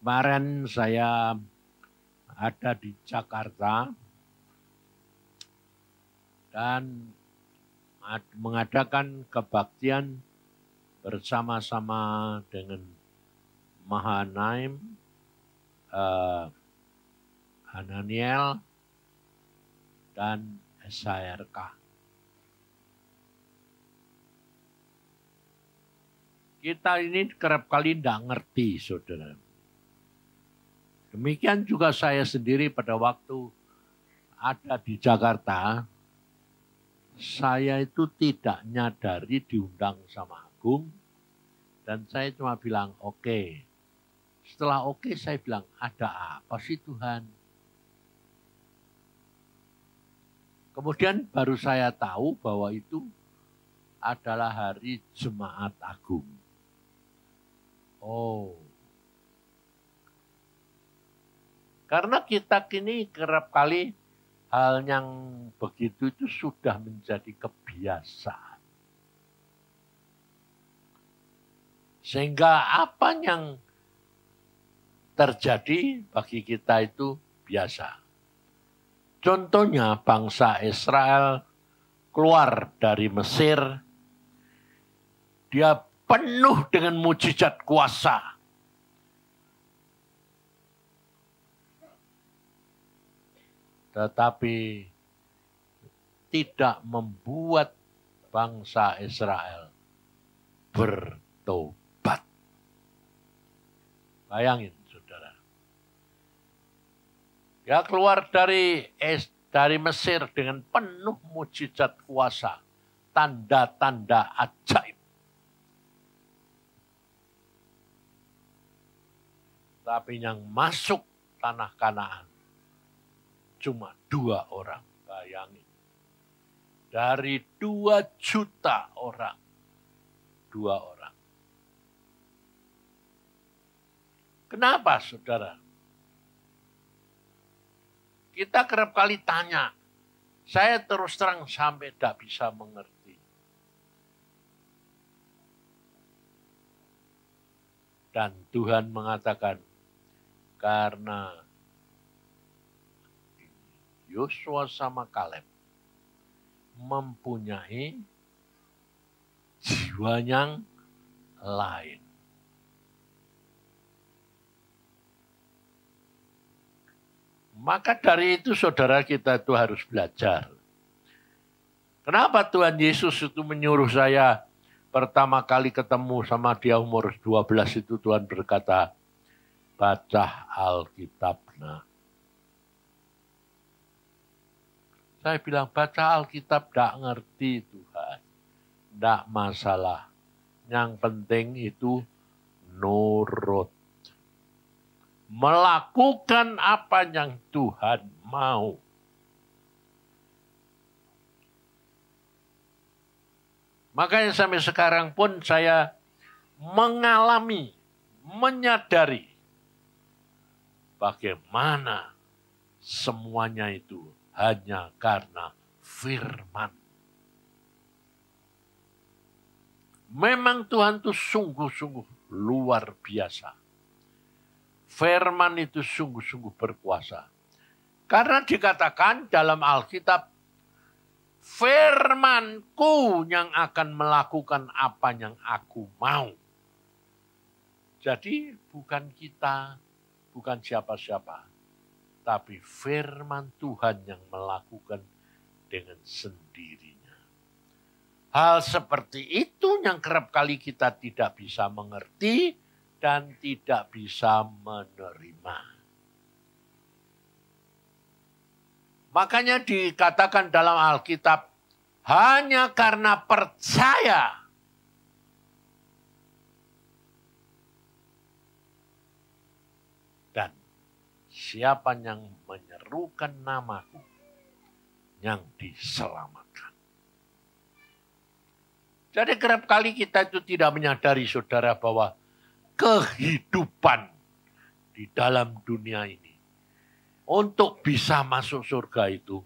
Kemarin saya ada di Jakarta dan mengadakan kebaktian bersama-sama dengan Mahanaim, Hananiel, dan SHRK. Kita ini kerap kali tidak ngerti, saudara. Demikian juga saya sendiri pada waktu ada di Jakarta, saya itu tidak nyadari diundang sama Agung, dan saya cuma bilang oke. Setelah oke saya bilang, ada apa sih Tuhan? Kemudian baru saya tahu bahwa itu adalah hari Jemaat Agung. Oh. Karena kita kini kerap kali hal yang begitu itu sudah menjadi kebiasaan. Sehingga apa yang terjadi bagi kita itu biasa. Contohnya bangsa Israel keluar dari Mesir, dia penuh dengan mujizat kuasa. Tetapi tidak membuat bangsa Israel bertobat. Bayangin, saudara. Dia keluar dari Mesir dengan penuh mujizat kuasa, tanda-tanda ajaib. Tapi yang masuk tanah Kanaan cuma 2 orang, bayangin. Dari 2 juta orang, 2 orang. Kenapa, saudara? Kita kerap kali tanya, saya terus terang sampai tidak bisa mengerti. Dan Tuhan mengatakan, karena Yosua sama Kaleb mempunyai jiwa yang lain. Maka dari itu saudara kita itu harus belajar. Kenapa Tuhan Yesus itu menyuruh saya pertama kali ketemu sama dia umur 12 itu Tuhan berkata, baca Alkitab. Nah, saya bilang baca Alkitab tidak ngerti Tuhan. Tidak masalah. Yang penting itu nurut. Melakukan apa yang Tuhan mau. Makanya sampai sekarang pun saya mengalami, menyadari bagaimana semuanya itu hanya karena firman. Memang Tuhan itu sungguh-sungguh luar biasa. Firman itu sungguh-sungguh berkuasa. Karena dikatakan dalam Alkitab, firman-Ku yang akan melakukan apa yang Aku mau. Jadi bukan kita, bukan siapa-siapa, tapi firman Tuhan yang melakukan dengan sendirinya. Hal seperti itu yang kerap kali kita tidak bisa mengerti dan tidak bisa menerima. Makanya dikatakan dalam Alkitab, hanya karena percaya dan siapa yang menyerukan namaku yang diselamatkan. Jadi kerap kali kita itu tidak menyadari saudara bahwa kehidupan di dalam dunia ini untuk bisa masuk surga itu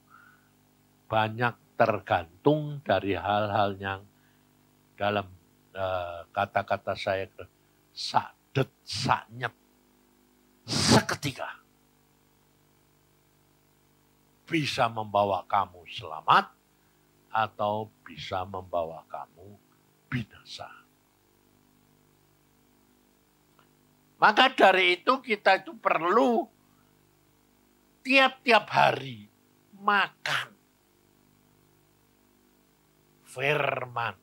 banyak tergantung dari hal-hal yang dalam kata-kata saya sadet, saknyet. seketika bisa membawa kamu selamat atau bisa membawa kamu binasa. Maka dari itu kita itu perlu tiap-tiap hari makan firman.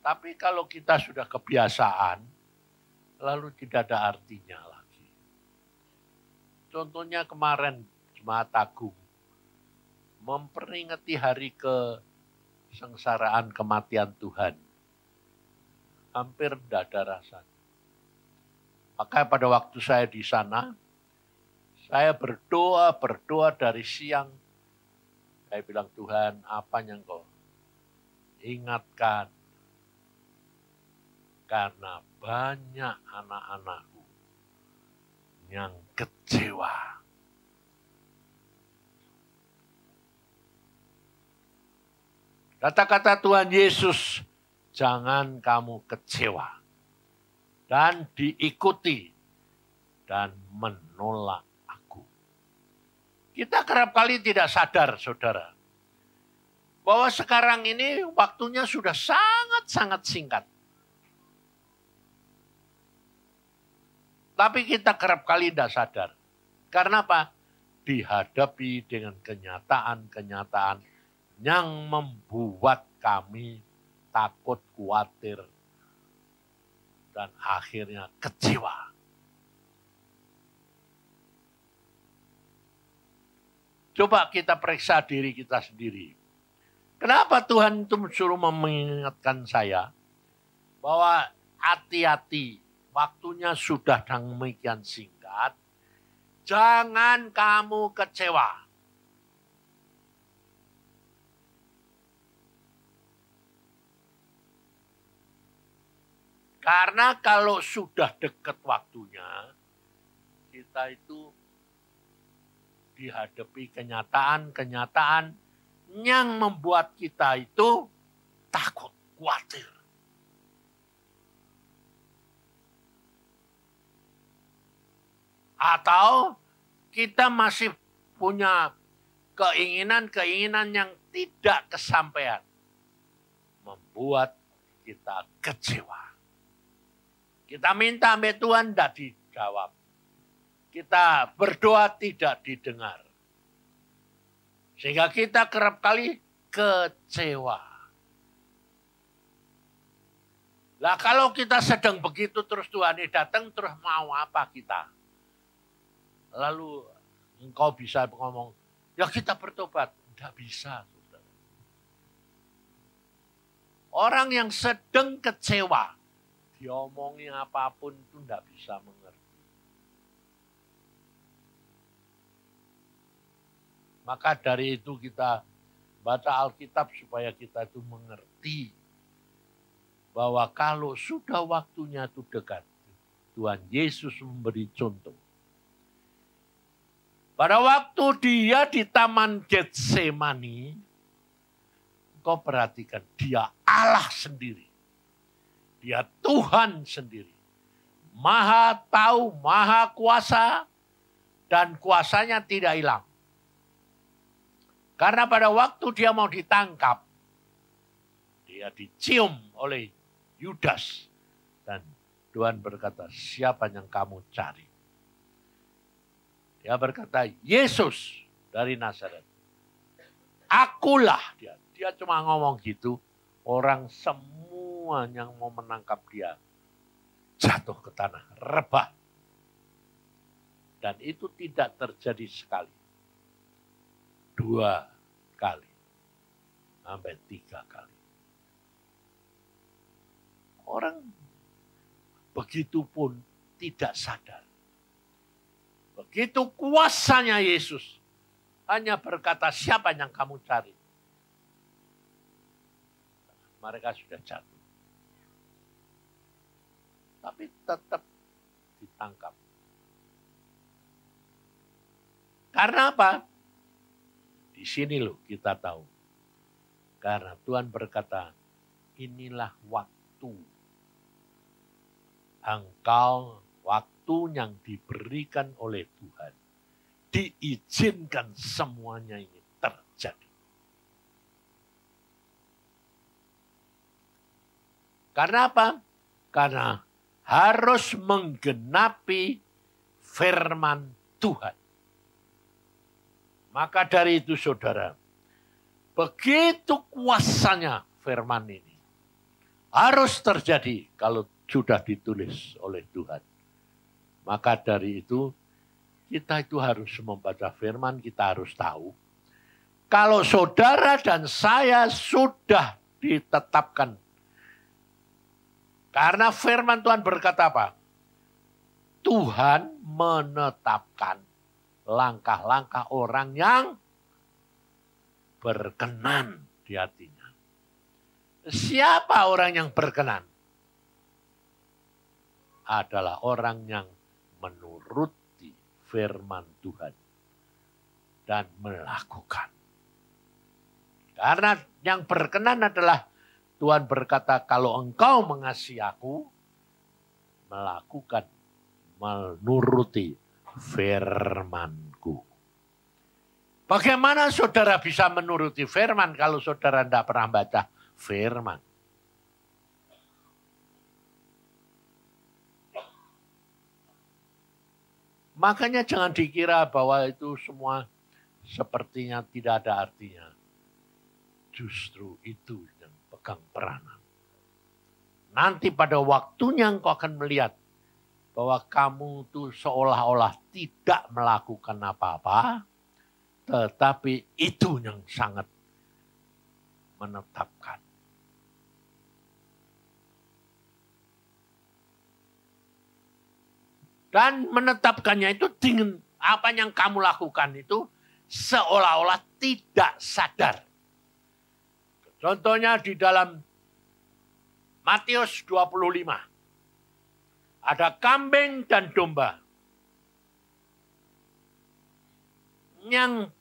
Tapi kalau kita sudah kebiasaan, lalu tidak ada artinya lagi. Contohnya kemarin Jemaat Agung memperingati hari kesengsaraan kematian Tuhan. Hampir tidak ada rasanya. Maka pada waktu saya di sana, saya berdoa dari siang. Saya bilang, Tuhan, apa yang Kau ingatkan? Karena banyak anak-anakku yang kecewa. Kata-kata Tuhan Yesus, jangan kamu kecewa dan diikuti dan menolak aku. Kita kerap kali tidak sadar, saudara, bahwa sekarang ini waktunya sudah sangat-sangat singkat. Tapi kita kerap kali tidak sadar. Karena apa? Dihadapi dengan kenyataan-kenyataan yang membuat kami takut, khawatir, dan akhirnya kecewa. Coba kita periksa diri kita sendiri. Kenapa Tuhan itu suruh mengingatkan saya bahwa hati-hati, waktunya sudah demikian singkat, jangan kamu kecewa. Karena kalau sudah dekat waktunya, kita itu dihadapi kenyataan-kenyataan yang membuat kita itu takut, khawatir. Atau kita masih punya keinginan-keinginan yang tidak kesampaian. Membuat kita kecewa. Kita minta sama Tuhan tidak dijawab. Kita berdoa tidak didengar. Sehingga kita kerap kali kecewa. Lah kalau kita sedang begitu terus Tuhan ini datang terus mau apa kita? Lalu engkau bisa ngomong, ya kita bertobat. Tidak bisa. Saudara. Orang yang sedang kecewa, diomongi apapun itu tidak bisa mengerti. Maka dari itu kita baca Alkitab supaya kita itu mengerti bahwa kalau sudah waktunya itu dekat, Tuhan Yesus memberi contoh. Pada waktu dia di Taman Getsemani, kau perhatikan, dia Allah sendiri. Dia Tuhan sendiri. Maha tahu, maha kuasa, dan kuasanya tidak hilang. Karena pada waktu dia mau ditangkap, dia dicium oleh Yudas. Dan Tuhan berkata, siapa yang kamu cari? Dia berkata, Yesus dari Nazaret. Akulah dia. Dia cuma ngomong gitu. Orang semua yang mau menangkap dia jatuh ke tanah, rebah. Dan itu tidak terjadi sekali. 2 kali. Sampai 3 kali. Orang begitu pun tidak sadar. Begitu kuasanya Yesus. Hanya berkata, siapa yang kamu cari? Mereka sudah jatuh. Tapi tetap ditangkap. Karena apa? Di sini loh kita tahu. Karena Tuhan berkata, inilah waktu engkau waktu yang diberikan oleh Tuhan, diizinkan semuanya ini terjadi. Karena apa? Karena harus menggenapi firman Tuhan. Maka dari itu saudara, begitu kuasanya firman ini harus terjadi kalau sudah ditulis oleh Tuhan. Maka dari itu kita itu harus membaca firman, kita harus tahu. Kalau saudara dan saya sudah ditetapkan. Karena firman Tuhan berkata apa? Tuhan menetapkan langkah-langkah orang yang berkenan di hatinya. Siapa orang yang berkenan? Adalah orang yang menuruti firman Tuhan dan melakukan. Karena yang berkenan adalah Tuhan berkata, kalau engkau mengasihi aku, melakukan, menuruti firman-Ku. Bagaimana saudara bisa menuruti firman kalau saudara tidak pernah baca firman? Makanya jangan dikira bahwa itu semua sepertinya tidak ada artinya. Justru itu yang pegang peranan. Nanti pada waktunya engkau akan melihat bahwa kamu tuh seolah-olah tidak melakukan apa-apa, tetapi itu yang sangat menetapkan. Dan menetapkannya itu dengan apa yang kamu lakukan itu seolah-olah tidak sadar. Contohnya di dalam Matius 25. Ada kambing dan domba. Yang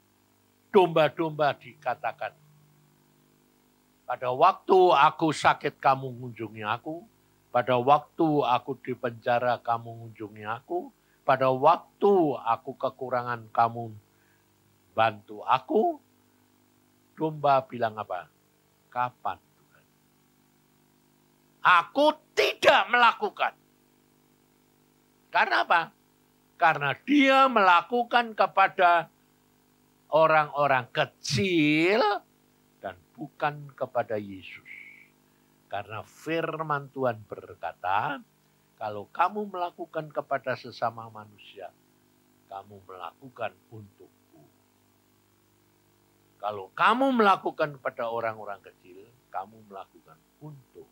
domba-domba dikatakan, pada waktu aku sakit kamu mengunjungi aku, pada waktu aku di penjara kamu mengunjungi aku, pada waktu aku kekurangan kamu bantu aku. Domba bilang apa? Kapan Tuhan? Aku tidak melakukan. Karena apa? Karena dia melakukan kepada orang-orang kecil dan bukan kepada Yesus. Karena firman Tuhan berkata, kalau kamu melakukan kepada sesama manusia, kamu melakukan untukku. Kalau kamu melakukan kepada orang-orang kecil, kamu melakukan untukku.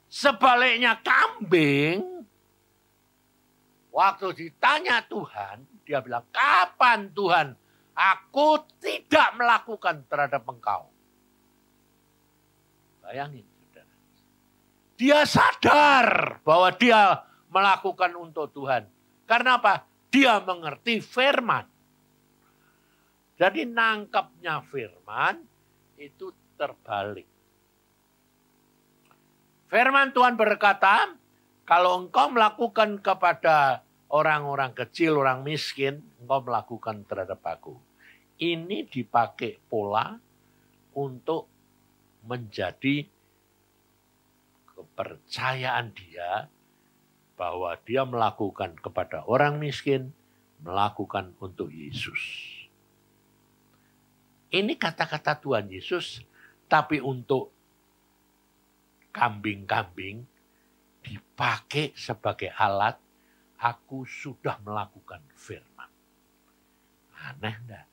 Sebaliknya kambing, waktu ditanya Tuhan, dia bilang, kapan Tuhan aku tidak melakukan terhadap engkau? Bayangin, saudara. Dia sadar bahwa dia melakukan untuk Tuhan. Karena apa? Dia mengerti firman. Jadi nangkapnya firman itu terbalik. Firman Tuhan berkata, kalau engkau melakukan kepada orang-orang kecil, orang miskin, engkau melakukan terhadap aku. Ini dipakai pola untuk menjadi kepercayaan dia bahwa dia melakukan kepada orang miskin, melakukan untuk Yesus. Ini kata-kata Tuhan Yesus, tapi untuk kambing-kambing dipakai sebagai alat, aku sudah melakukan firman. Aneh enggak?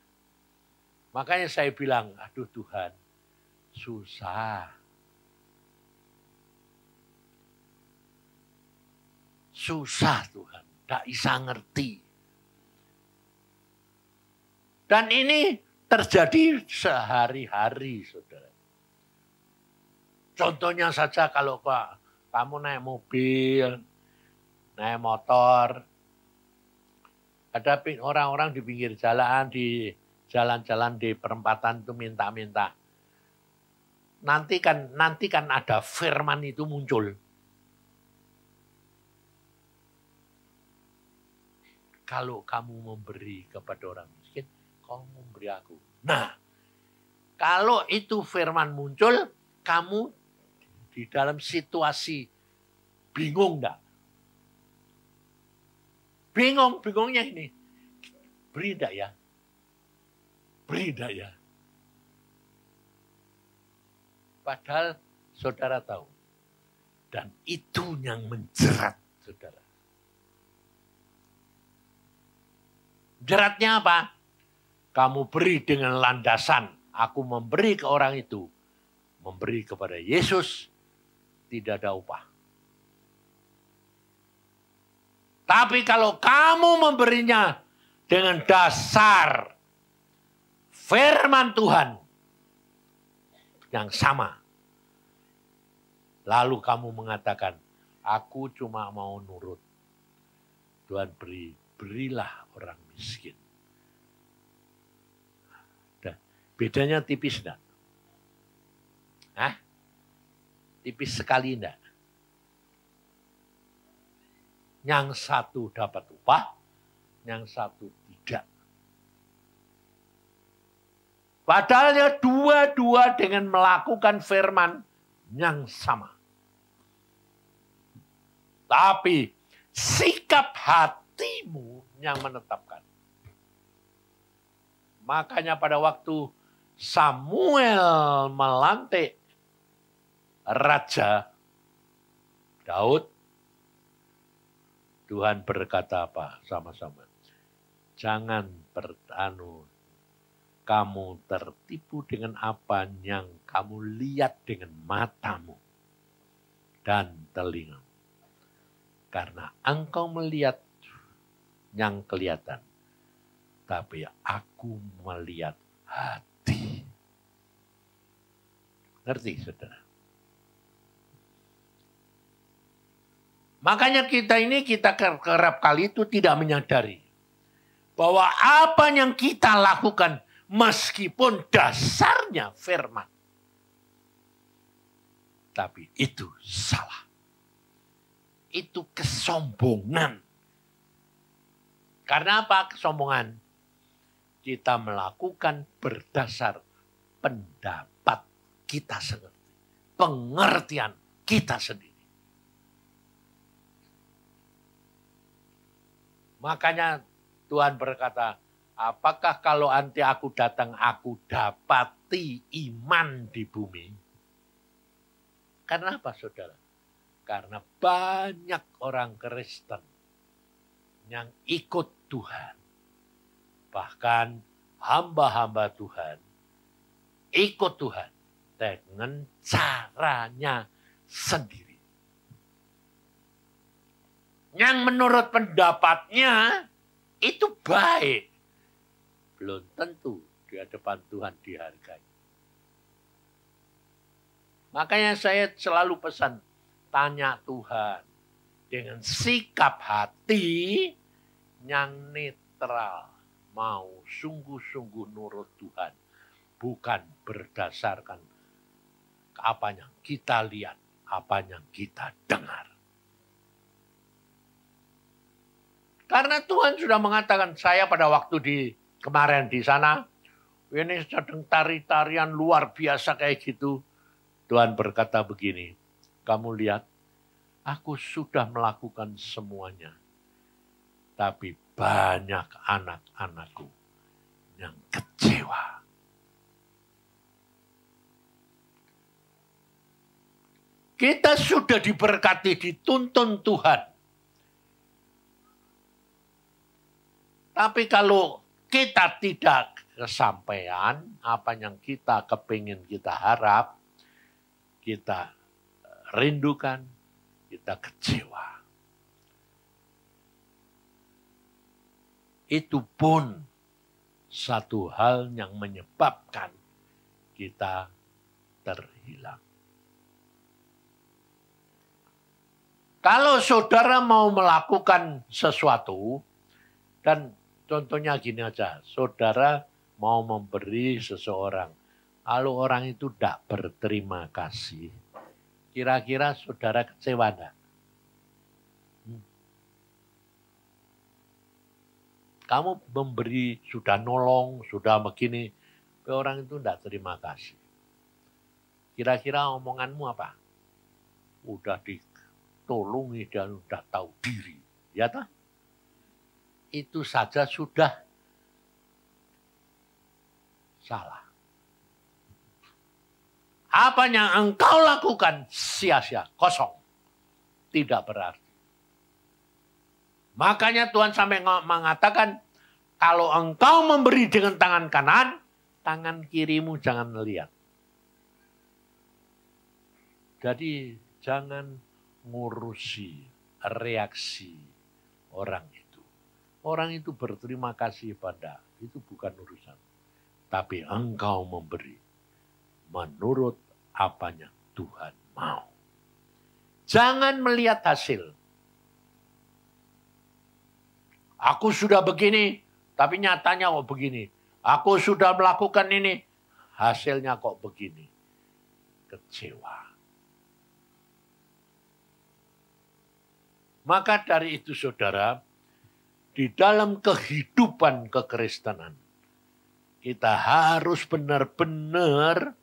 Makanya saya bilang, aduh Tuhan, susah. Susah Tuhan, tidak bisa ngerti. Dan ini terjadi sehari-hari, saudara. Contohnya saja kalau kamu naik mobil, naik motor, ada orang-orang di pinggir jalan, di jalan-jalan di perempatan itu minta-minta. Nanti kan ada firman itu muncul. kalau kamu memberi kepada orang miskin, kau memberi aku. Nah, kalau itu firman muncul, kamu di dalam situasi bingung enggak? Bingungnya ini. Beri enggak ya? Beri enggak ya? Padahal saudara tahu. Dan itu yang menjerat saudara. Jeratnya apa? Kamu beri dengan landasan. Aku memberi ke orang itu. Memberi kepada Yesus. Tidak ada upah. Tapi kalau kamu memberinya dengan dasar firman Tuhan yang sama. Lalu kamu mengatakan, aku cuma mau nurut. Tuhan berilah orang miskin. Bedanya tipis enggak? Hah? Tipis sekali enggak? Yang satu dapat upah, yang satu tidak. Padahal ya dua-dua dengan melakukan firman yang sama. Tapi sikap hatimu yang menetapkan. Makanya pada waktu Samuel melantik Raja Daud, Tuhan berkata apa sama-sama? Jangan kamu tertipu dengan apa yang kamu lihat dengan matamu dan telingamu. Karena engkau melihat yang kelihatan, tapi aku melihat hati. Ngerti, saudara? Makanya kita kerap kali itu tidak menyadari bahwa apa yang kita lakukan meskipun dasarnya firman. Tapi itu salah. Itu kesombongan. Karena apa kesombongan? Kita melakukan berdasar pendapat kita sendiri. Pengertian kita sendiri. Makanya Tuhan berkata, apakah kalau nanti aku datang, aku dapati iman di bumi? Karena apa, saudara? Karena banyak orang Kristen yang ikut Tuhan. Bahkan hamba-hamba Tuhan ikut Tuhan dengan caranya sendiri. Yang menurut pendapatnya itu baik. Belum tentu di hadapan Tuhan dihargai. Makanya saya selalu pesan, tanya Tuhan dengan sikap hati yang netral. Mau sungguh-sungguh nurut Tuhan. Bukan berdasarkan apa yang kita lihat, apa yang kita dengar. Karena Tuhan sudah mengatakan, saya pada waktu kemarin di sana, ini sedang tari-tarian luar biasa kayak gitu. Tuhan berkata begini, kamu lihat, aku sudah melakukan semuanya. Tapi banyak anak-anakku yang kecewa. Kita sudah diberkati, dituntun Tuhan. Tapi kalau kita tidak kesampaian, apa yang kita kepingin, kita harap, kita rindukan, kita kecewa. Itu pun satu hal yang menyebabkan kita terhilang. Kalau saudara mau melakukan sesuatu, dan contohnya gini aja, saudara mau memberi seseorang, lalu orang itu tidak berterima kasih, kira-kira saudara kecewa enggak? Kamu memberi, sudah nolong, sudah begini. Orang itu tidak terima kasih. Kira-kira omonganmu apa? Udah ditolongi dan udah tahu diri. Ya tak? Itu saja sudah salah. Apa yang engkau lakukan sia-sia, kosong. Tidak berarti. Makanya Tuhan sampai mengatakan, kalau engkau memberi dengan tangan kanan, tangan kirimu jangan lihat. Jadi jangan ngurusi reaksi orang itu. Orang itu berterima kasih pada, itu bukan urusan. Tapi engkau memberi menurut apanya Tuhan mau. Jangan melihat hasil. Aku sudah begini, tapi nyatanya kok begini. Aku sudah melakukan ini, hasilnya kok begini. Kecewa. Maka dari itu saudara, di dalam kehidupan kekristenan, kita harus benar-benar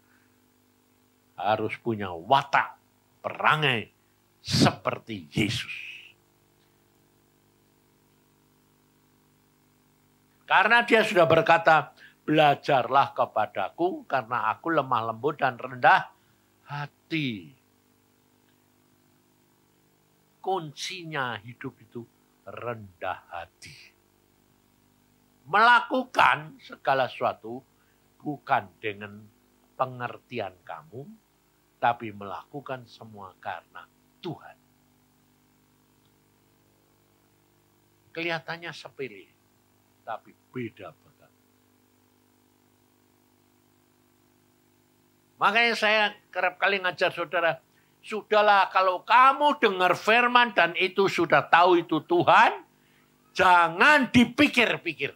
harus punya watak perangai seperti Yesus. Karena dia sudah berkata, belajarlah kepadaku karena aku lemah lembut dan rendah hati. Kuncinya hidup itu rendah hati. Melakukan segala sesuatu bukan dengan pengertian kamu, tapi melakukan semua karena Tuhan. Kelihatannya sepele, tapi beda banget. Makanya saya kerap kali ngajar saudara, sudahlah kalau kamu dengar firman dan itu sudah tahu itu Tuhan, jangan dipikir-pikir.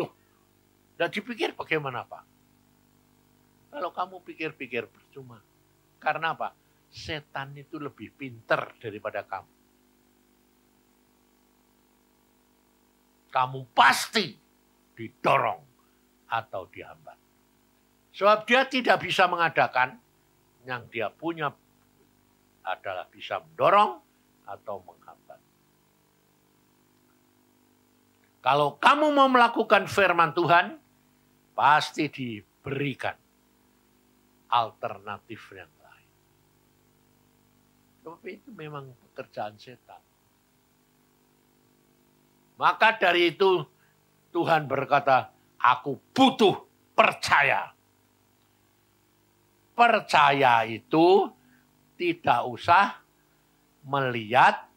Loh, dan dipikir bagaimana Pak? Kalau kamu pikir-pikir percuma. Karena apa? Setan itu lebih pintar daripada kamu. Kamu pasti didorong atau dihambat. Sebab dia tidak bisa mengadakan, yang dia punya adalah bisa mendorong atau menghambat. Kalau kamu mau melakukan firman Tuhan, pasti diberikan alternatif yang lain. Tapi itu memang pekerjaan setan. Maka dari itu Tuhan berkata, aku butuh percaya. Percaya itu tidak usah melihat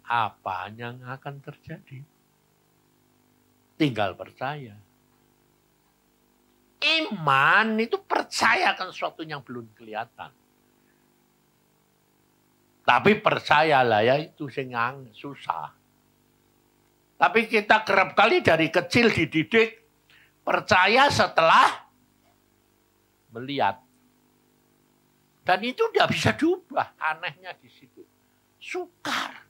apa yang akan terjadi. Tinggal percaya. Iman itu percaya akan sesuatu yang belum kelihatan. Tapi percayalah ya itu yang susah. Tapi kita kerap kali dari kecil dididik percaya setelah melihat. Dan itu tidak bisa diubah. Anehnya di situ. Sukar.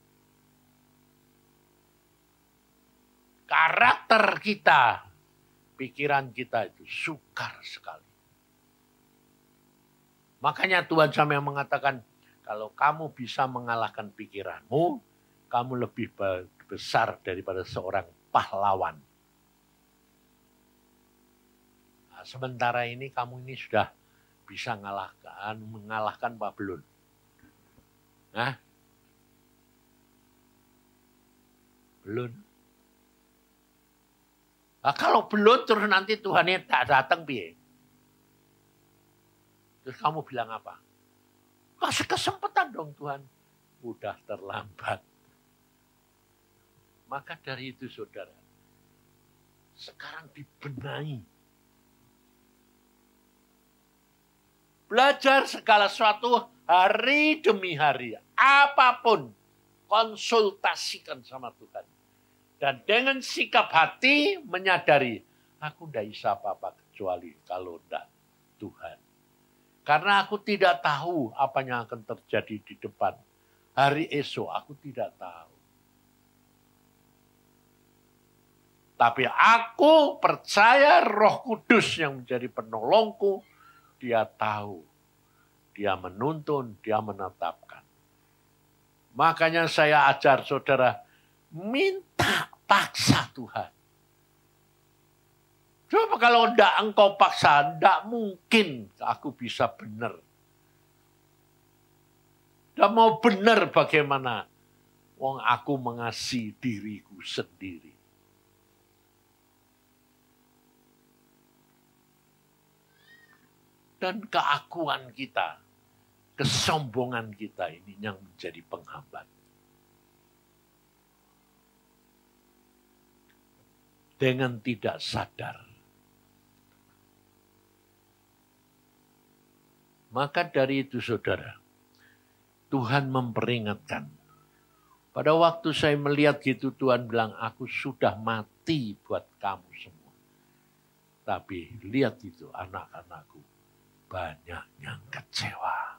Karakter kita, pikiran kita itu sukar sekali. Makanya Tuhan sampai mengatakan, kalau kamu bisa mengalahkan pikiranmu, kamu lebih besar daripada seorang pahlawan. Nah, sementara ini kamu ini sudah bisa mengalahkan Babylon. Nah, belum. Nah, kalau belum terus nanti Tuhannya tak datang piye? Terus kamu bilang apa? Kasih kesempatan dong Tuhan. Udah terlambat. Maka dari itu saudara, sekarang dibenahi. Belajar segala sesuatu hari demi hari. Apapun, konsultasikan sama Tuhan. Dan dengan sikap hati menyadari, aku tidak bisa apa-apa kecuali kalau tidak Tuhan. Karena aku tidak tahu apa yang akan terjadi di depan. Hari esok aku tidak tahu. Tapi aku percaya Roh Kudus yang menjadi penolongku. Dia tahu, dia menuntun, dia menetapkan. Makanya saya ajar saudara, minta paksa Tuhan. Coba kalau enggak engkau paksa, enggak mungkin aku bisa benar. Enggak mau benar bagaimana? Wong aku mengasihi diriku sendiri. Dan keakuan kita, kesombongan kita ini yang menjadi penghambat. Dengan tidak sadar. Maka dari itu saudara, Tuhan memperingatkan. Pada waktu saya melihat gitu Tuhan bilang, aku sudah mati buat kamu semua. Tapi lihat itu anak-anakku, banyak yang kecewa.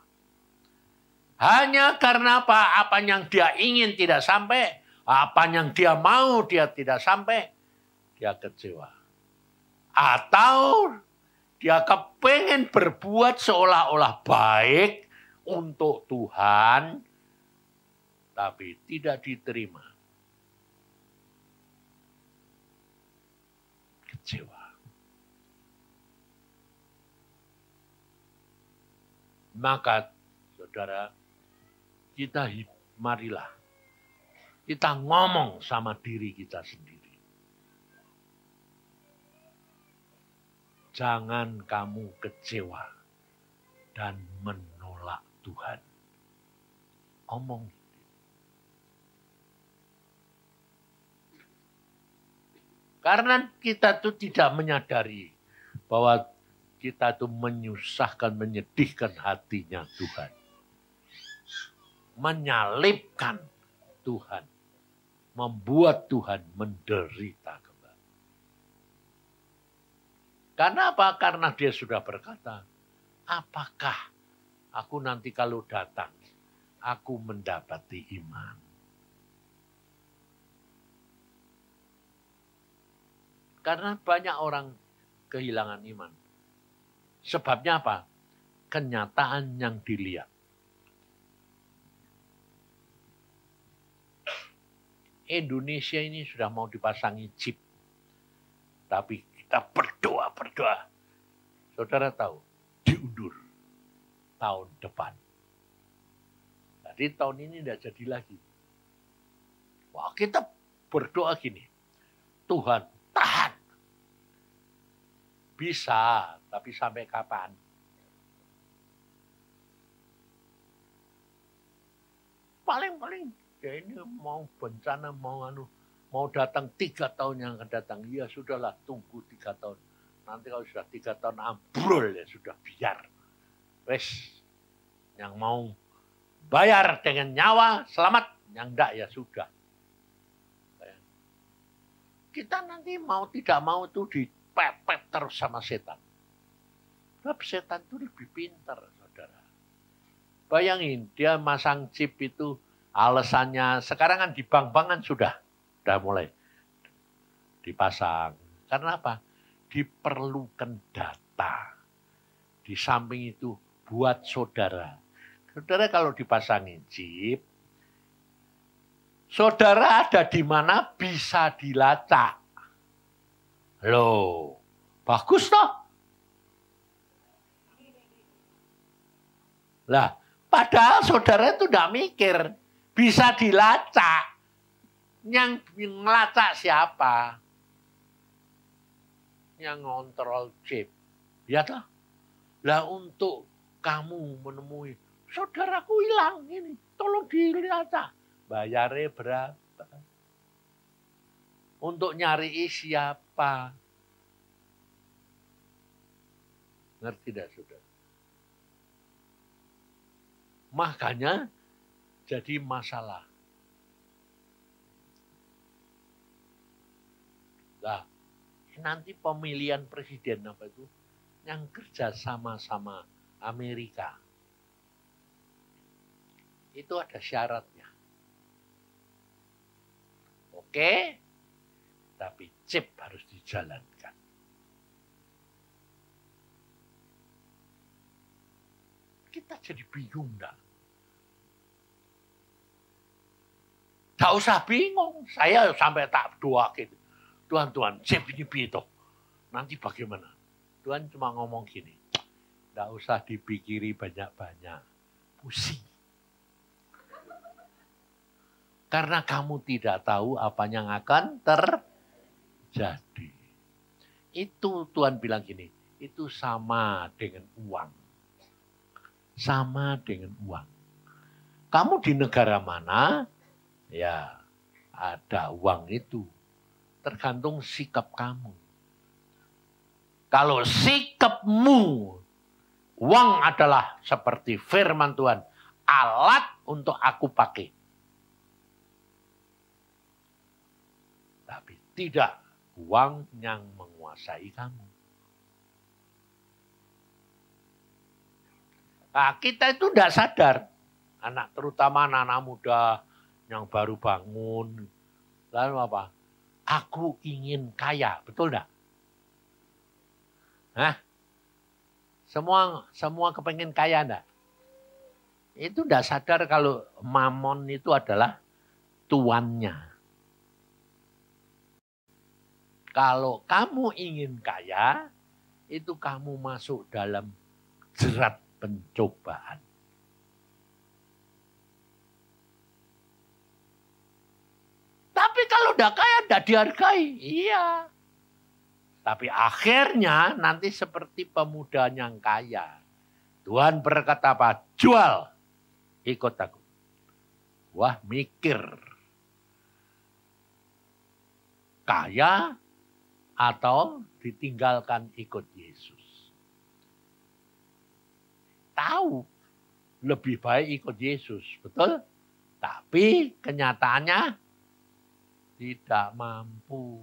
Hanya karena apa yang dia ingin tidak sampai, apa yang dia mau dia tidak sampai, dia kecewa. Atau dia kepengen berbuat seolah-olah baik untuk Tuhan, tapi tidak diterima. Kecewa. Maka saudara, marilah kita ngomong sama diri kita sendiri. Jangan kamu kecewa dan menolak Tuhan. Omong. Karena kita tuh tidak menyadari bahwa kita tuh menyusahkan, menyedihkan hatinya Tuhan. Menyalibkan Tuhan. Membuat Tuhan menderita kembali. Karena apa? Karena dia sudah berkata, apakah aku nanti kalau datang, aku mendapati iman. Karena banyak orang kehilangan iman. Sebabnya apa? Kenyataan yang dilihat. Indonesia ini sudah mau dipasangi chip. Tapi kita berdoa. Saudara tahu, diundur tahun depan. Jadi tahun ini tidak jadi lagi. Wah, kita berdoa gini. Tuhan, tahan. Bisa, tapi sampai kapan? Paling ya ini mau bencana, mau datang 3 tahun yang akan datang. Ya sudahlah, tunggu 3 tahun. Nanti kalau sudah 3 tahun ambrol ya sudah biar. Wes, yang mau bayar dengan nyawa selamat, yang enggak ya sudah. Kita nanti mau tidak mau itu dipepet terus sama setan. Sebab setan itu lebih pintar, saudara. Bayangin, dia masang chip itu, alasannya, sekarang kan di bank-bank kan sudah mulai dipasang. Karena apa? Diperlukan data. Di samping itu, buat saudara. Saudara kalau dipasangin chip, saudara ada di mana bisa dilacak. Loh, bagus toh? Lah, padahal saudara itu tidak mikir. Bisa dilacak. Yang ngelacak siapa? Yang ngontrol chip. Ya toh? Lah untuk kamu menemui, saudaraku hilang ini, tolong dilacak. Bayarnya berapa? Untuk nyari siapa? Ngerti tidak, saudara? Makanya jadi masalah. Nah, nanti pemilihan presiden apa itu? Yang kerja sama-sama Amerika. Itu ada syaratnya. Oke, kita tapi chip harus dijalankan. Kita jadi bingung dah. Tak usah bingung, saya sampai tak doa gitu. Tuhan, chip ini piye. Nanti bagaimana? Tuhan cuma ngomong gini, tidak usah dipikiri banyak-banyak, pusing. Karena kamu tidak tahu apa yang akan terjadi. Itu Tuhan bilang gini, itu sama dengan uang. Sama dengan uang. Kamu di negara mana, ya ada uang itu. Tergantung sikap kamu. Kalau sikapmu, uang adalah seperti firman Tuhan, alat untuk aku pakai. Tapi tidak uang yang menguasai kamu. Nah, kita itu tidak sadar. Terutama anak-anak muda yang baru bangun. Lalu apa? Aku ingin kaya, betul enggak? Hah? Semua kepengen kaya enggak? Itu enggak sadar kalau mamon itu adalah tuannya. Kalau kamu ingin kaya, itu kamu masuk dalam jerat pencobaan. Tapi kalau enggak kaya, enggak dihargai. Iya. Tapi akhirnya nanti seperti pemuda yang kaya. Tuhan berkata apa? Jual. Ikut aku. Wah, mikir. Kaya atau ditinggalkan ikut Yesus. Tahu lebih baik ikut Yesus, betul? Tapi kenyataannya tidak mampu.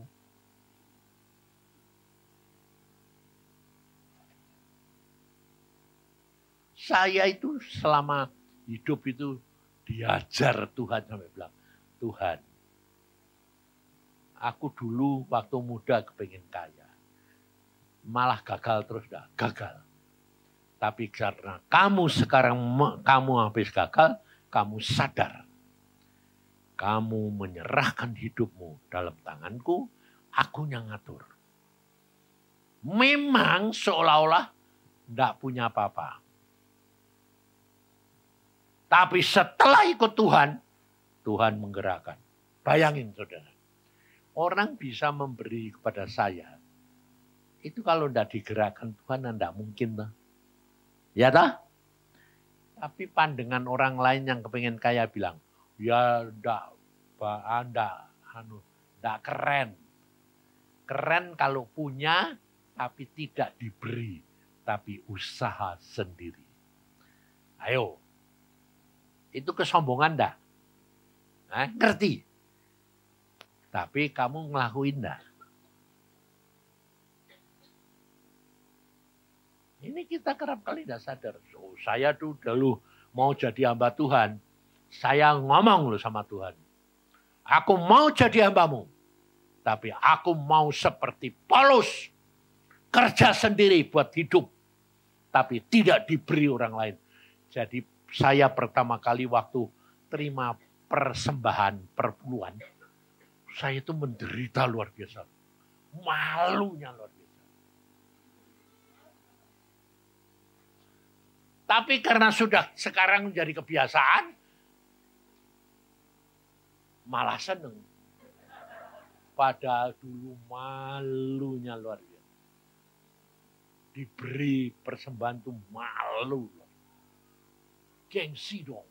Saya itu selama hidup itu diajar Tuhan sampai bilang, Tuhan, aku dulu waktu muda kepengen kaya. Malah gagal terus dah, gagal. Tapi karena kamu sekarang habis gagal, kamu sadar. Kamu menyerahkan hidupmu dalam tanganku, aku yang ngatur. Memang seolah-olah tidak punya apa-apa. Tapi setelah ikut Tuhan, Tuhan menggerakkan. Bayangin saudara. Orang bisa memberi kepada saya. Itu kalau tidak digerakkan Tuhan, tidak mungkin. Toh. Ya toh? Tapi pandangan orang lain yang kepengen kaya bilang, ya tidak keren. Keren kalau punya, tapi tidak diberi. Tapi usaha sendiri. Ayo. Itu kesombongan enggak? Ngerti? Tapi kamu ngelakuin enggak? Ini kita kerap kali tidak sadar. Oh, saya tuh dulu mau jadi hamba Tuhan. Saya ngomong loh sama Tuhan. Aku mau jadi hambamu. Tapi aku mau seperti Paulus. Kerja sendiri buat hidup. Tapi tidak diberi orang lain. Jadi saya pertama kali waktu terima persembahan perpuluhan, saya itu menderita luar biasa. Malunya luar biasa. Tapi karena sudah sekarang menjadi kebiasaan, malah seneng. Padahal dulu malunya luar biasa. Diberi persembahan itu malu. Gengsi dong.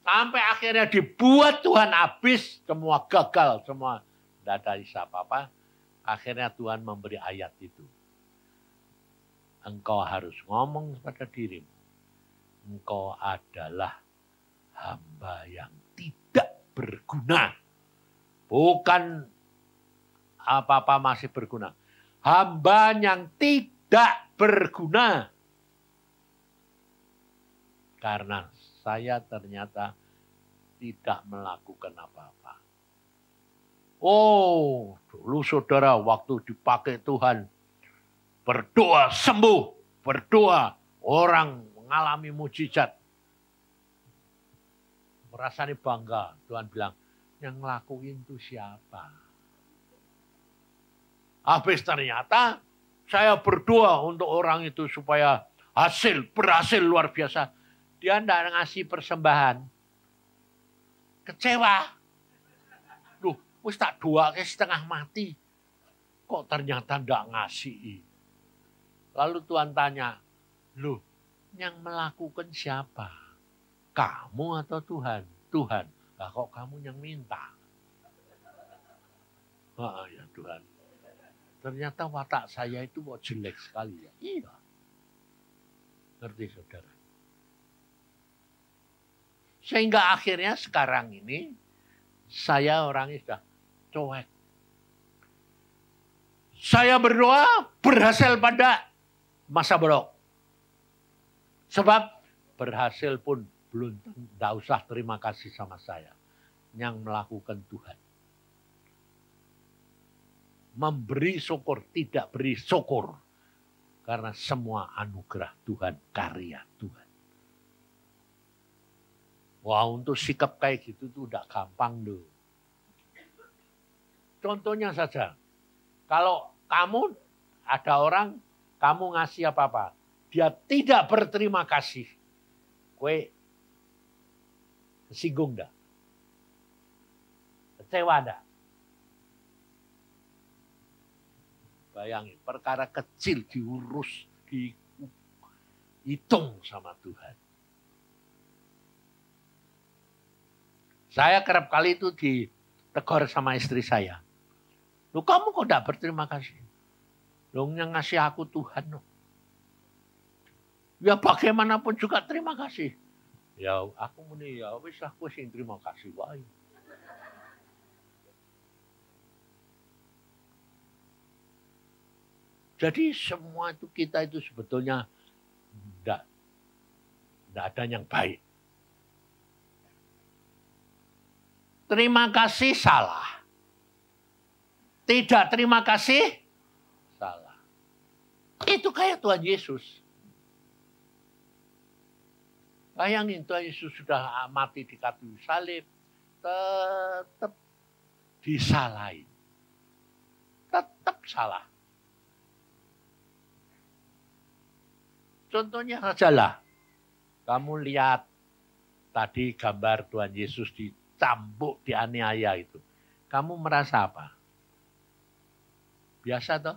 Sampai akhirnya dibuat Tuhan habis, semua gagal, semua tidak ada isa apa-apa. Akhirnya Tuhan memberi ayat itu. Engkau harus ngomong kepada dirimu. Engkau adalah hamba yang tidak berguna. Bukan apa-apa masih berguna. Hamba yang tidak berguna. Karena saya ternyata tidak melakukan apa-apa. Oh, dulu saudara waktu dipakai Tuhan, berdoa sembuh, berdoa orang mengalami mujizat. Merasanya bangga, Tuhan bilang, yang ngelakuin itu siapa? Habis ternyata saya berdoa untuk orang itu supaya berhasil luar biasa. Dia tidak ngasih persembahan. Kecewa. Loh, wis tak doa ke setengah mati. Kok ternyata tidak ngasih. Lalu Tuhan tanya, loh, yang melakukan siapa? Kamu atau Tuhan? Tuhan. Lah kok kamu yang minta? Ya Tuhan. Ternyata watak saya itu kok jelek sekali ya. Iya. Ngerti saudara? Sehingga akhirnya sekarang ini saya orangnya sudah cuek. Saya berdoa berhasil pada masa bodoh. Sebab berhasil pun belum tidak usah terima kasih sama saya. Yang melakukan Tuhan. Memberi syukur, tidak beri syukur. Karena semua anugerah Tuhan, karya Tuhan. Wah, untuk sikap kayak gitu tuh udah gampang loh. Contohnya saja, kalau kamu ada orang, kamu ngasih apa-apa, dia tidak berterima kasih, kue singgung dah, kecewa dah. Bayangin, perkara kecil diurus, dihitung sama Tuhan. Saya kerap kali itu ditegur sama istri saya. Loh, kamu kok tidak berterima kasih? Loh, yang ngasih aku Tuhan. Loh. Ya bagaimanapun juga terima kasih. Ya aku muni ya wis aku sing terima kasih wae. Jadi semua itu kita itu sebetulnya tidak ada yang baik. Terima kasih salah. Tidak terima kasih salah. Itu kayak Tuhan Yesus. Bayangin Tuhan Yesus sudah mati di kayu salib. Tetap disalahin. Tetap salah. Contohnya sajalah. Kamu lihat tadi gambar Tuhan Yesus dicambuk, dianiaya itu. Kamu merasa apa? Biasa toh?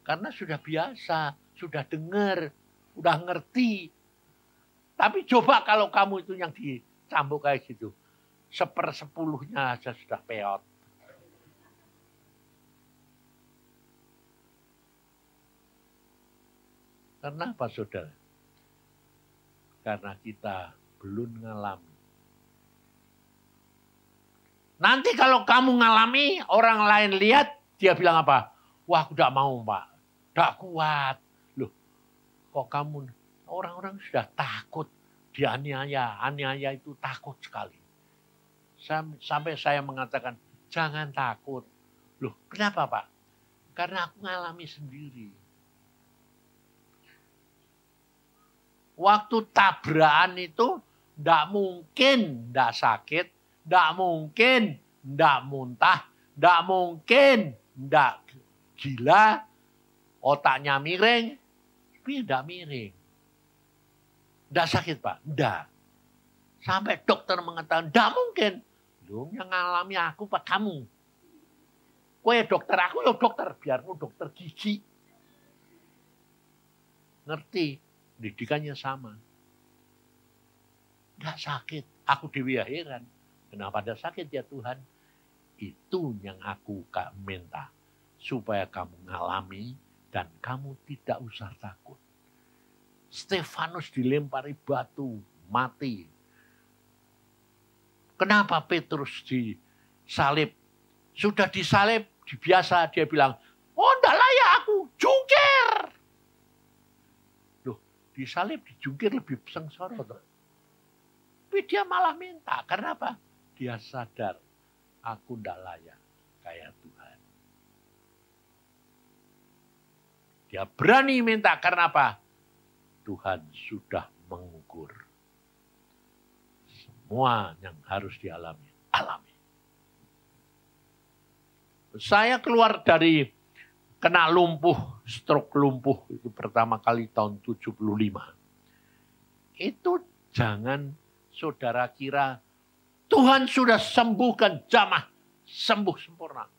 Karena sudah biasa, sudah dengar, sudah ngerti. Tapi coba kalau kamu itu yang dicambuk kayak gitu. 1/10-nya aja sudah peot. Karena apa saudara? Karena kita belum ngalami. Nanti kalau kamu ngalami, orang lain lihat, dia bilang apa? Wah, aku tidak mau, Pak. Tidak kuat. Loh, kok kamu, orang-orang sudah takut dianiaya. Aniaya itu takut sekali. Sampai saya mengatakan, jangan takut. Loh, kenapa, Pak? Karena aku ngalami sendiri. Waktu tabrakan itu tidak mungkin tidak sakit, tidak mungkin tidak muntah, tidak mungkin tidak gila, otaknya miring, tapi tidak miring. Tidak sakit Pak, tidak. Sampai dokter mengatakan, tidak mungkin. Loh, yang ngalami aku Pak kamu. Kowe dokter, aku ya dokter, biarmu dokter gigi. Ngerti? Pendidikannya sama. Enggak sakit. Aku dewi heran. Kenapa ada sakit ya Tuhan? Itu yang aku minta. Supaya kamu ngalami dan kamu tidak usah takut. Stefanus dilempari batu, mati. Kenapa Petrus disalib? Sudah disalib, biasa dia bilang, oh enggak layak aku, jungkir. Disalib, dijungkir lebih sengsara. Tapi dia malah minta. Karena apa? Dia sadar, aku tidak layak kayak Tuhan. Dia berani minta karena apa? Tuhan sudah mengukur. Semua yang harus dialami, alami. Saya keluar dari kena lumpuh, stroke lumpuh itu pertama kali tahun 75. Itu jangan saudara kira Tuhan sudah sembuhkan jamah, sembuh sempurna.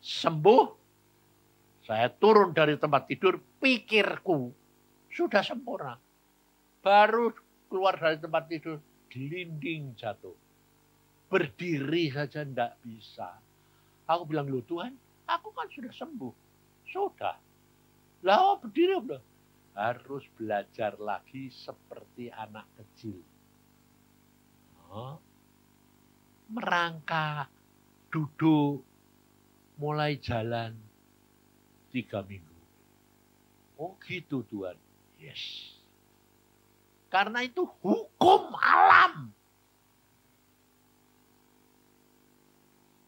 Sembuh, saya turun dari tempat tidur, pikirku sudah sempurna. Baru keluar dari tempat tidur, gelinding jatuh. Berdiri saja tidak bisa. Aku bilang, loh Tuhan, aku kan sudah sembuh. Sudah. Lah berdiri udah. Harus belajar lagi seperti anak kecil. Merangkak, duduk, mulai jalan 3 minggu. Oh gitu Tuhan. Yes. Karena itu hukum alam.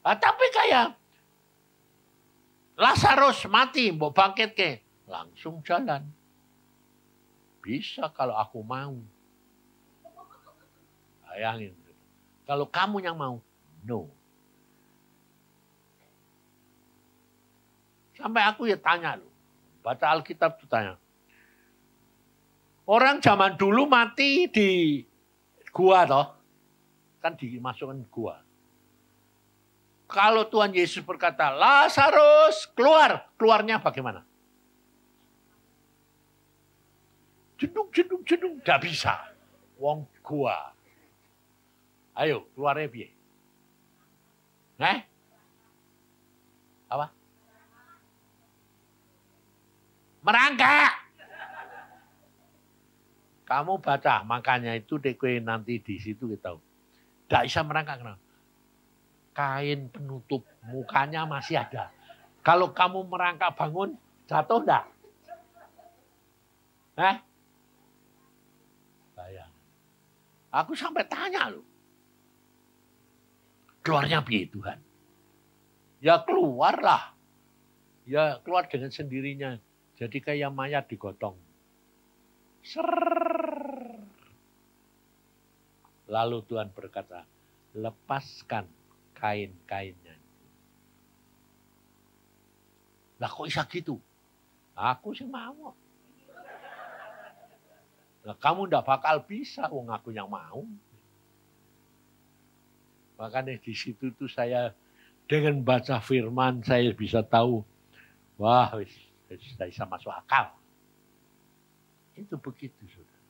Tapi kayak Lazarus mati, mau bangkit ke, langsung jalan. Bisa kalau aku mau. Bayangin. Kalau kamu yang mau, no. Sampai aku ya tanya loh. Baca Alkitab tuh tanya. Orang zaman dulu mati di gua toh. Kan dimasukkan gua. Kalau Tuhan Yesus berkata, Lazarus keluar. Keluarnya bagaimana? Jedung. Tidak bisa. Wong gua. Ayo, keluarnya piye? Apa? Merangkak. Kamu baca, makanya itu dekwe nanti di situ kita tahu. Tidak bisa merangkak. Kenapa? Kain penutup mukanya masih ada. Kalau kamu merangkak bangun, jatuh enggak? Bayang. Aku sampai tanya loh. Keluarnya piye Tuhan? Ya keluarlah. Ya keluar dengan sendirinya. Jadi kayak mayat digotong. Lalu Tuhan berkata, lepaskan kain-kainnya. Lah kok bisa gitu? Aku sih mau. Nah, kamu ndak bakal bisa, wong aku yang mau. Makanya di situ tuh saya dengan baca firman saya bisa tahu, wah, saya bisa masuk akal. Itu begitu, saudara.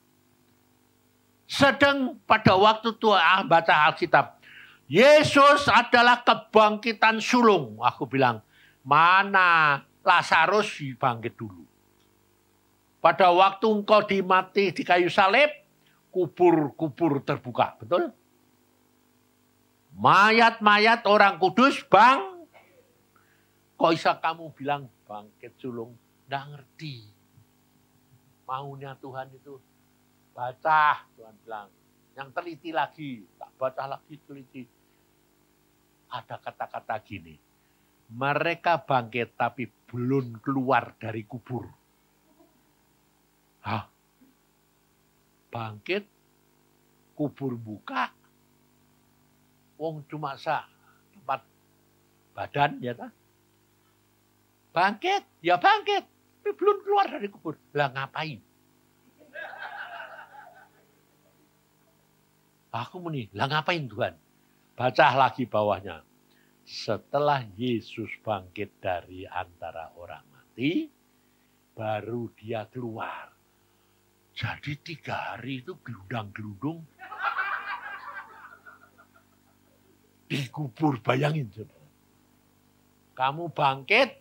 Sedang pada waktu Tuhan baca Alkitab, Yesus adalah kebangkitan sulung. Aku bilang, mana Lazarus bangkit dulu. Pada waktu engkau dimati di kayu salib, kubur-kubur terbuka. Betul? Mayat-mayat orang kudus, Bang. Kok bisa kamu bilang bangkit sulung? Nggak ngerti. Maunya Tuhan itu baca, Tuhan bilang. Yang teliti lagi, tak baca lagi, teliti. Ada kata-kata gini. Mereka bangkit tapi belum keluar dari kubur. Bangkit, kubur buka, wong cuma tempat badan ya ta. Bangkit, ya bangkit, tapi belum keluar dari kubur. Lah ngapain? Aku muni, lah ngapain Tuhan? Baca lagi bawahnya. Setelah Yesus bangkit dari antara orang mati, baru dia keluar. Jadi 3 hari itu gelundang-gelundung dikubur, bayangin saudara. Kamu bangkit,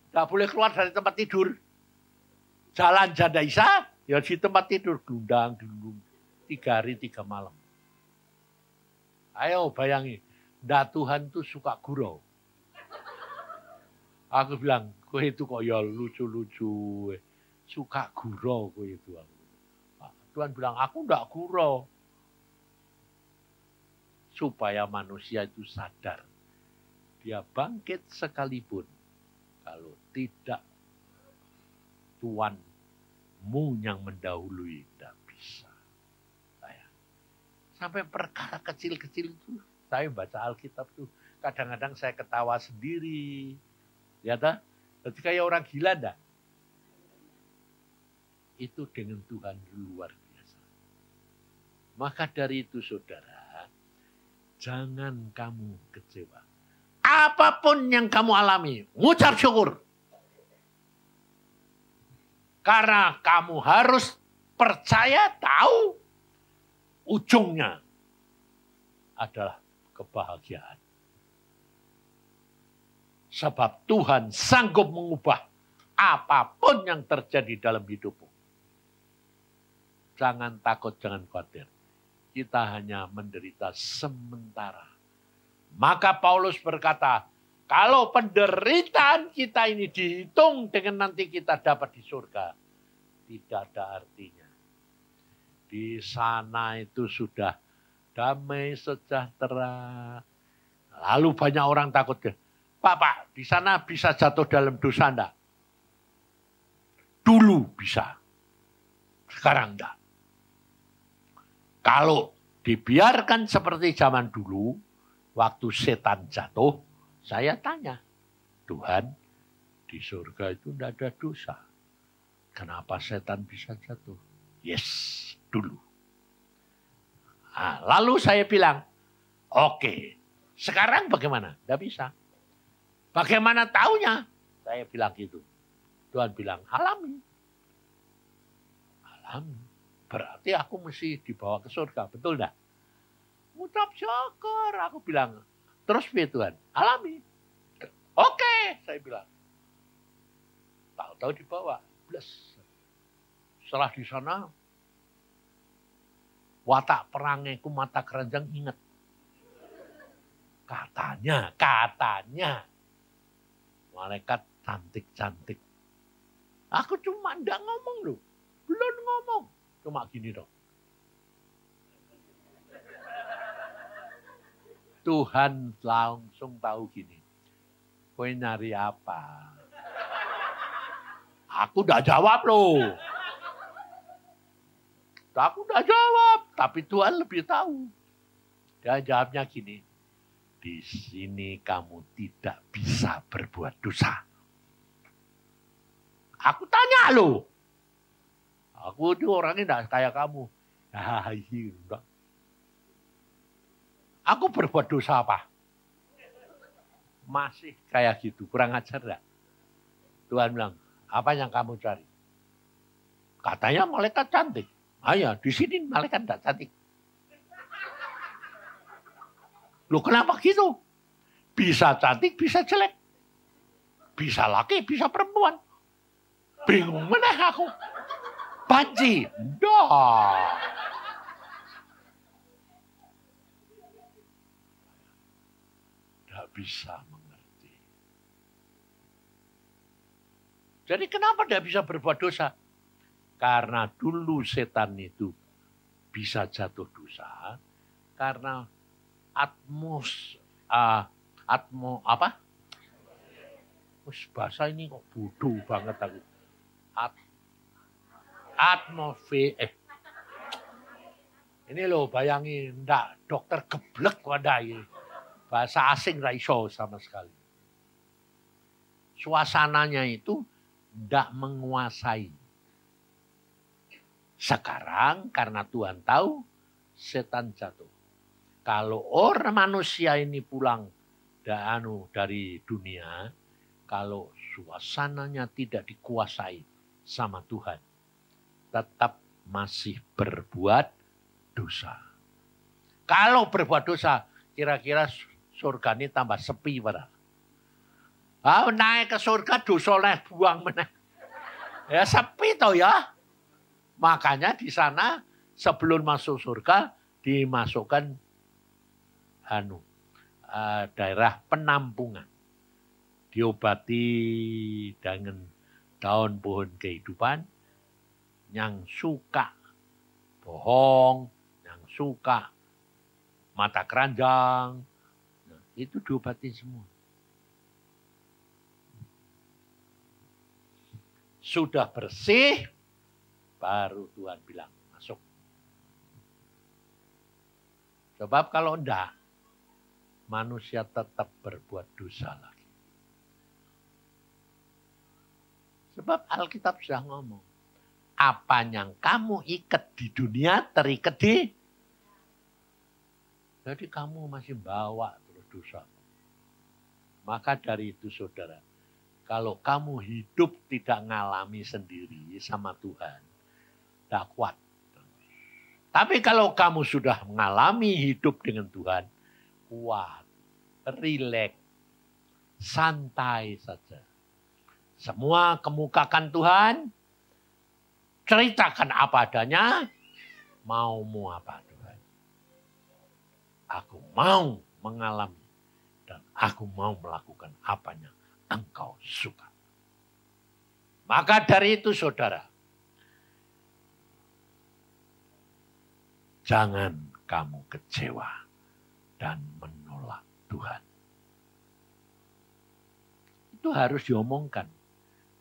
gak boleh keluar dari tempat tidur. Jalan jadaisa, ya di tempat tidur, gelundang-gelundung. 3 hari 3 malam. Ayo bayangin, Tuhan tuh suka gurau. Aku bilang, kowe itu kok ya lucu-lucu. Suka gurau kowe itu. Tuhan bilang, aku enggak gurau. Supaya manusia itu sadar. Dia bangkit sekalipun. Kalau tidak Tuhanmu yang mendahului, tidak bisa. Sampai perkara kecil-kecil itu, saya baca Alkitab itu, kadang-kadang saya ketawa sendiri. Ya tak? Jadi kayak orang gila enggak? Itu dengan Tuhan luar biasa. Maka dari itu saudara, jangan kamu kecewa. Apapun yang kamu alami, ngucap syukur. Karena kamu harus percaya, tahu ujungnya adalah kebahagiaan. Sebab Tuhan sanggup mengubah apapun yang terjadi dalam hidupmu. Jangan takut, jangan khawatir. Kita hanya menderita sementara. Maka Paulus berkata, kalau penderitaan kita ini dihitung dengan nanti kita dapat di surga, tidak ada artinya. Di sana itu sudah damai sejahtera. Lalu banyak orang takut. Pak, di sana bisa jatuh dalam dosa enggak? Dulu bisa. Sekarang enggak. Kalau dibiarkan seperti zaman dulu, waktu setan jatuh, saya tanya, Tuhan, di surga itu enggak ada dosa. Kenapa setan bisa jatuh? Yes, dulu. Nah, lalu saya bilang, oke, sekarang bagaimana? Enggak bisa. Bagaimana taunya? Saya bilang gitu. Tuhan bilang, alami. Alami. Berarti aku mesti dibawa ke surga. Betul enggak? Ngucap syukur. Aku bilang, terus Tuhan, alami. Oke, saya bilang. Tahu-tahu dibawa. Bless. Setelah di sana, watak perangiku mata keranjang ingat. Katanya. Malaikat cantik-cantik. Aku cuma enggak ngomong loh. Belum ngomong. Cuma gini dong. Tuhan langsung tahu gini. Kowe nyari apa? Aku enggak jawab loh. Aku enggak jawab. Tapi Tuhan lebih tahu. Dia jawabnya gini. Di sini kamu tidak bisa berbuat dosa. Aku tanya loh. Aku itu orangnya tidak kayak kamu. Enggak. Aku berbuat dosa apa? Masih kayak gitu. Kurang ajar enggak? Tuhan bilang, apa yang kamu cari? Katanya malaikat cantik. Ayo, di sini malaikat tidak cantik. Loh kenapa gitu? Bisa cantik, bisa jelek. Bisa laki, bisa perempuan. Bingung mana aku. Panci. Dah. Tidak bisa mengerti. Jadi kenapa tidak bisa berbuat dosa? Karena dulu setan itu bisa jatuh dosa. Karena bahasa ini kok bodoh banget aku. Ini loh bayangin, enggak dokter geblek wadai. Bahasa asing ra iso sama sekali. Suasananya itu enggak menguasai. Sekarang karena Tuhan tahu setan jatuh. Kalau orang manusia ini pulang dari dunia, kalau suasananya tidak dikuasai sama Tuhan, tetap masih berbuat dosa. Kalau berbuat dosa, kira-kira surga ini tambah sepi padahal. Naik ke surga dosa leh buang meneh. Ya sepi toh ya. Makanya di sana sebelum masuk surga dimasukkan daerah penampungan. Diobati dengan daun pohon kehidupan yang suka bohong, yang suka mata keranjang, nah, itu diobatin semua. Sudah bersih, baru Tuhan bilang masuk. Sebab kalau enggak, manusia tetap berbuat dosa lagi. Sebab Alkitab sudah ngomong, apa yang kamu ikat di dunia terikat di. Jadi kamu masih bawa terus dosa. Maka dari itu saudara, kalau kamu hidup tidak ngalami sendiri sama Tuhan, tidak kuat. Tapi kalau kamu sudah mengalami hidup dengan Tuhan, kuat, rileks, santai saja. Semua kemukakan Tuhan, ceritakan apa adanya, maumu apa Tuhan. Aku mau mengalami dan aku mau melakukan apanya Engkau suka. Maka dari itu saudara, jangan kamu kecewa dan menolak Tuhan. Itu harus diomongkan.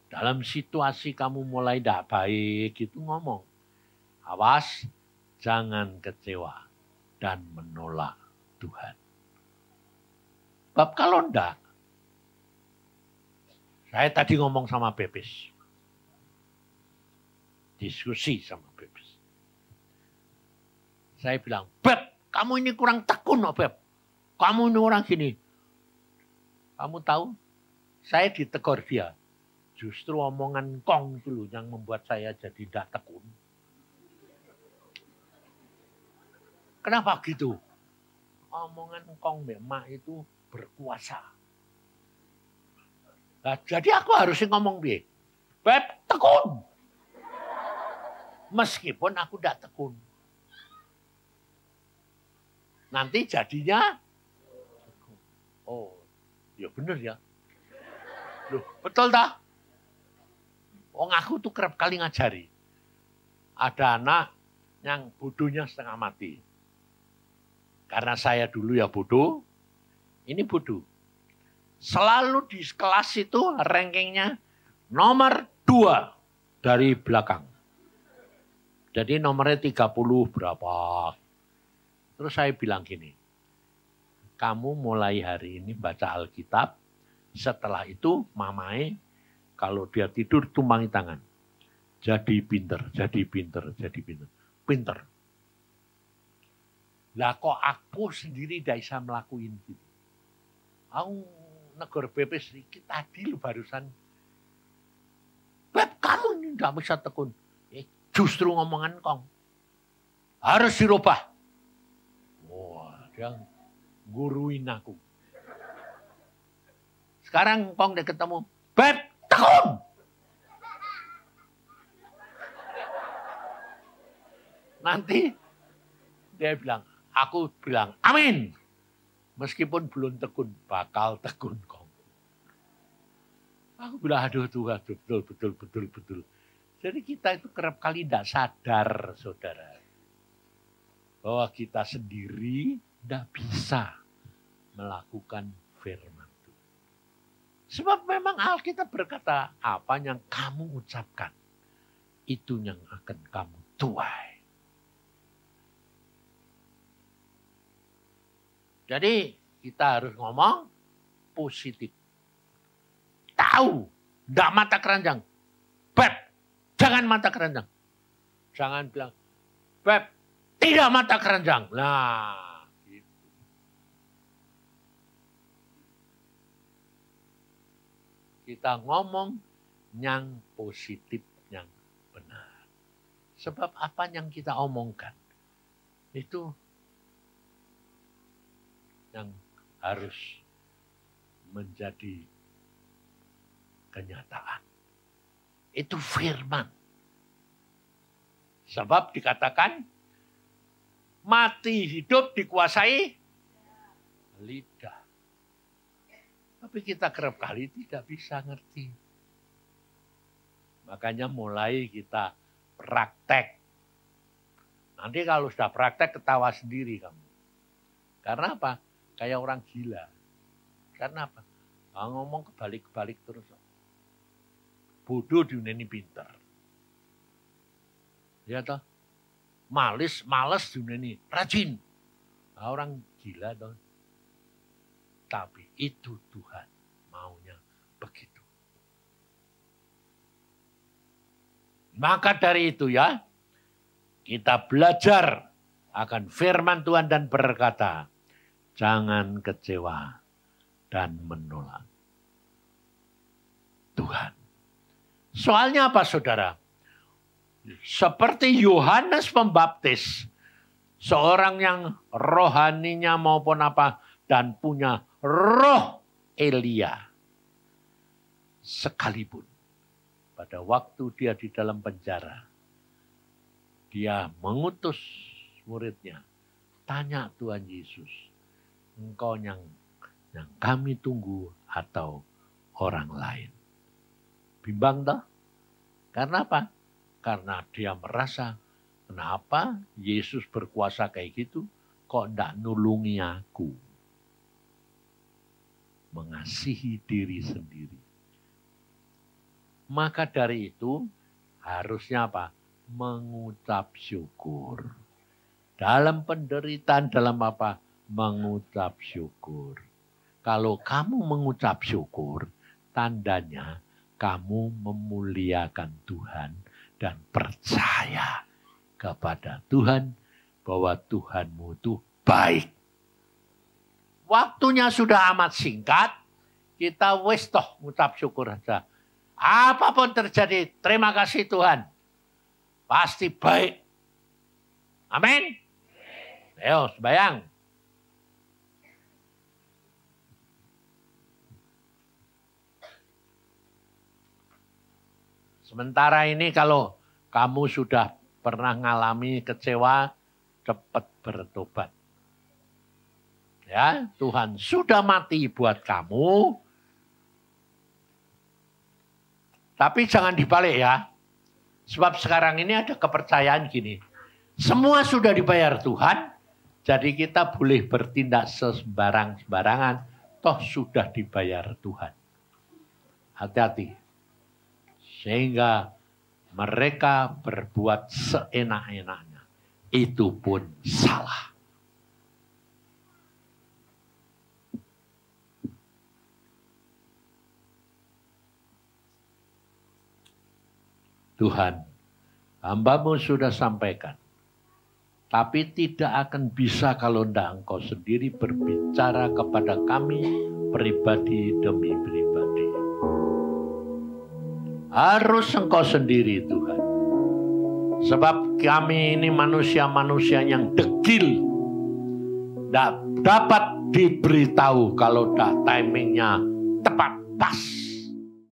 Dalam situasi kamu mulai tidak baik, itu ngomong. Awas, jangan kecewa dan menolak Tuhan. Sebab kalau enggak, saya tadi ngomong sama Bebes. Diskusi sama Bebes. Saya bilang, Beb, kamu ini kurang tekun, Beb. Kamu ini orang gini. Kamu tahu, saya ditegur dia. Justru omongan kong dulu yang membuat saya jadi tidak tekun. Kenapa gitu? Omongan kong memang itu berkuasa. Nah, jadi aku harus ngomong dia. Beb, tekun. Meskipun aku tidak tekun. Nanti jadinya, oh, ya bener ya. Loh, betul tak? Aku tuh kerap kali ngajari. Ada anak yang bodohnya setengah mati. Karena saya dulu ya bodoh, ini bodoh. Selalu di kelas itu rankingnya nomor 2 dari belakang. Jadi nomornya 30 berapa. Terus saya bilang gini, kamu mulai hari ini baca Alkitab, setelah itu mamai kalau dia tidur tumpangi tangan. Jadi pinter, jadi pinter, jadi pinter. Pinter. Lah kok aku sendiri tidak bisa melakukan gitu. Aku negor Bebes sedikit tadi lu barusan. Beb, kamu ini tidak bisa tekun. Justru ngomongan kong. Harus dirubah. Wah, dia guruin aku. Sekarang kong udah ketemu. Beb, tekun. Nanti dia bilang, aku bilang, amin. Meskipun belum tekun, bakal tekun kong. Aku bilang, aduh Tuhan, betul. Jadi kita itu kerap kali tidak sadar, saudara. Bahwa kita sendiri tidak bisa melakukan firman Tuhan. Sebab memang Alkitab berkata, apa yang kamu ucapkan, itu yang akan kamu tuai. Jadi kita harus ngomong positif. Tahu, tidak mata keranjang. Beb, jangan mata keranjang. Jangan bilang, Beb, tidak mata keranjang. Nah, gitu. Kita ngomong yang positif, yang benar. Sebab apa yang kita omongkan, itu yang harus menjadi kenyataan. Itu firman. Sebab dikatakan mati hidup dikuasai lidah. Tapi kita kerap kali tidak bisa ngerti. Makanya mulai kita praktek. Nanti kalau sudah praktek ketawa sendiri kamu. Karena apa? Kayak orang gila. Karena apa? Ngomong kebalik-kebalik terus. Bodoh diuneni pinter. Ya toh? Males diuneni rajin. Nah, orang gila toh. Tapi itu Tuhan maunya begitu. Maka dari itu ya, kita belajar akan firman Tuhan dan berkata, jangan kecewa dan menolak Tuhan. Soalnya apa saudara? Seperti Yohanes Pembaptis, seorang yang rohaninya maupun apa, dan punya roh Elia. Sekalipun pada waktu dia di dalam penjara, dia mengutus muridnya, tanya Tuhan Yesus, engkau yang kami tunggu atau orang lain? Bimbang toh? Karena apa? Karena dia merasa, kenapa Yesus berkuasa kayak gitu, kok enggak nulungi aku? Mengasihi diri sendiri. Maka dari itu, harusnya apa? Mengucap syukur. Dalam penderitaan, dalam apa? Mengucap syukur. Kalau kamu mengucap syukur, tandanya kamu memuliakan Tuhan dan percaya kepada Tuhan bahwa Tuhanmu itu baik. Waktunya sudah amat singkat, kita wis toh ngucap syukur saja. Apapun terjadi, terima kasih Tuhan. Pasti baik. Amin. Ayo, sembahyang. Sementara ini kalau kamu sudah pernah ngalami kecewa, cepat bertobat. Ya, Tuhan sudah mati buat kamu. Tapi jangan dibalik ya. Sebab sekarang ini ada kepercayaan gini. Semua sudah dibayar Tuhan, jadi kita boleh bertindak sembarangan. Toh sudah dibayar Tuhan. Hati-hati. Sehingga mereka berbuat seenak-enaknya. Itu pun salah. Tuhan, hamba-Mu sudah sampaikan. Tapi tidak akan bisa kalau tidak Engkau sendiri berbicara kepada kami pribadi demi pribadi. Harus Engkau sendiri Tuhan. Sebab kami ini manusia-manusia yang degil. Tidak dapat diberitahu kalau dah timingnya tepat pas.